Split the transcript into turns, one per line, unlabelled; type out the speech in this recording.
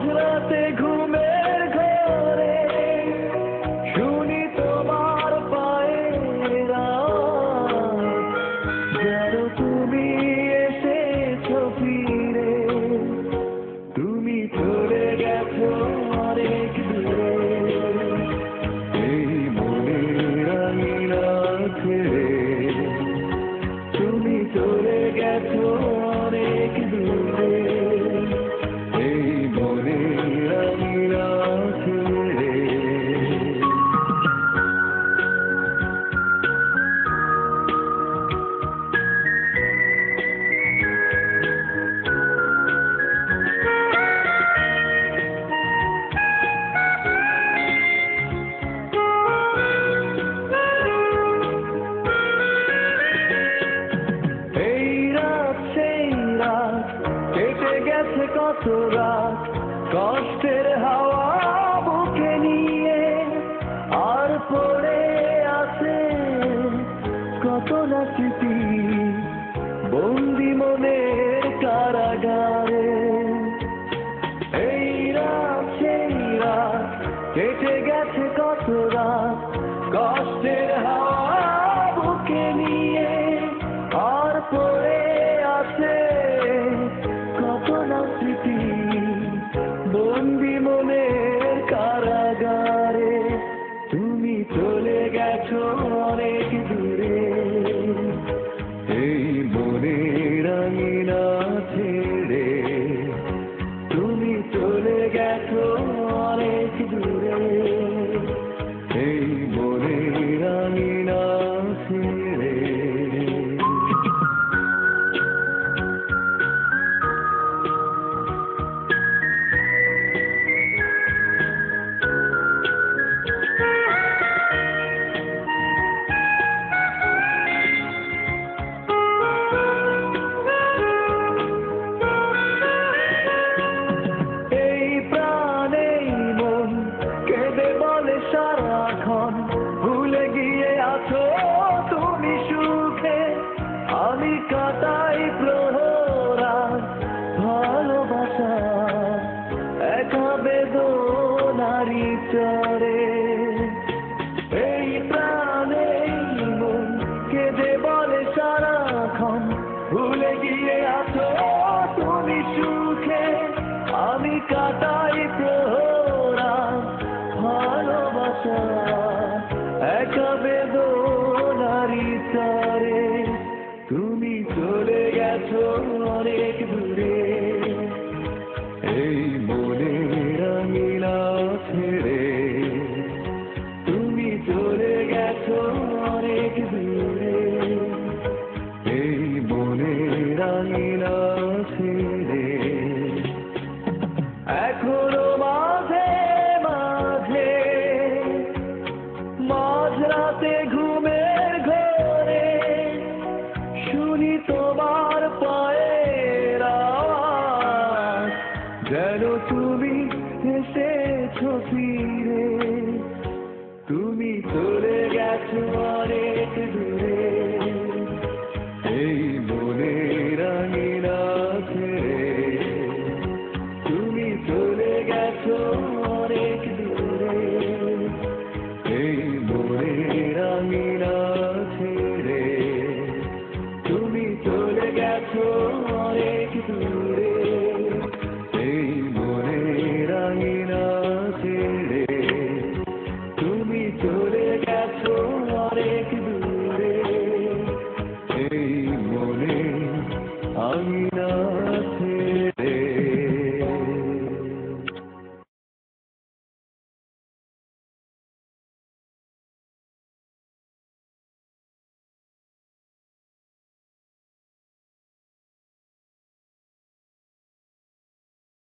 মাঝরাতে ঘুমের ঘরে শুনি তোমার পায়ের আওয়াজ, যেন তুমি এসেছো ফিরে। তুমি চলে গেছো অনেক দূরে, এই মনের আঙিনা ছেড়ে। তুমি চলে গেছো অনেক দূরে, এই মনের আঙিনা ছেড়ে। কেটে গেছে কত রাত কষ্টের হাওয়া বুকে নিয়ে, আর পড়ে আছে কত না স্মৃতি বন্দি মনের কারাগারে। এই রাত সেই রাত কেটে গেছে কত রাত কষ্টের হাওয়া বুকে নিয়ে, আর পড়ে আছে কত না স্মৃতি বন্দি মনের কারাগারে। তুমি চলে গেছো অনেক দূরে, এই মনের আঙিনা ছেড়ে। তুমি চলে গেছো অনেক দূরে, এই মনের আঙিনা ছেড়ে। সারাক্ষণ ভুলে গিয়ে আছো তুমি সুখে, আমি কাটাই প্রহরাত ভালোবাসা একা বেদনারি চরে। এই প্রাণে মন কেঁদে বলে সারাক্ষণ ভুলে গিয়ে আছো তুমি সুখে, আমি কাটাই প্রহরাত ভালোবাসা একা বেদনারি চরে। তুমি চলে গেছো অনেক দূরে, এই মনের আঙিনা ছেড়ে। তুমি চলে গেছো অনেক দূরে, এই মনের আঙিনা ছেড়ে। এখনো মাঝে মাঝে মাঝরাতে ঘুমের ঘরে শুনি তোমার পায়ের আওয়াজ, যেন তুমি এসেছো ফিরে। তুমি চলে গেছো অনেক দূরে,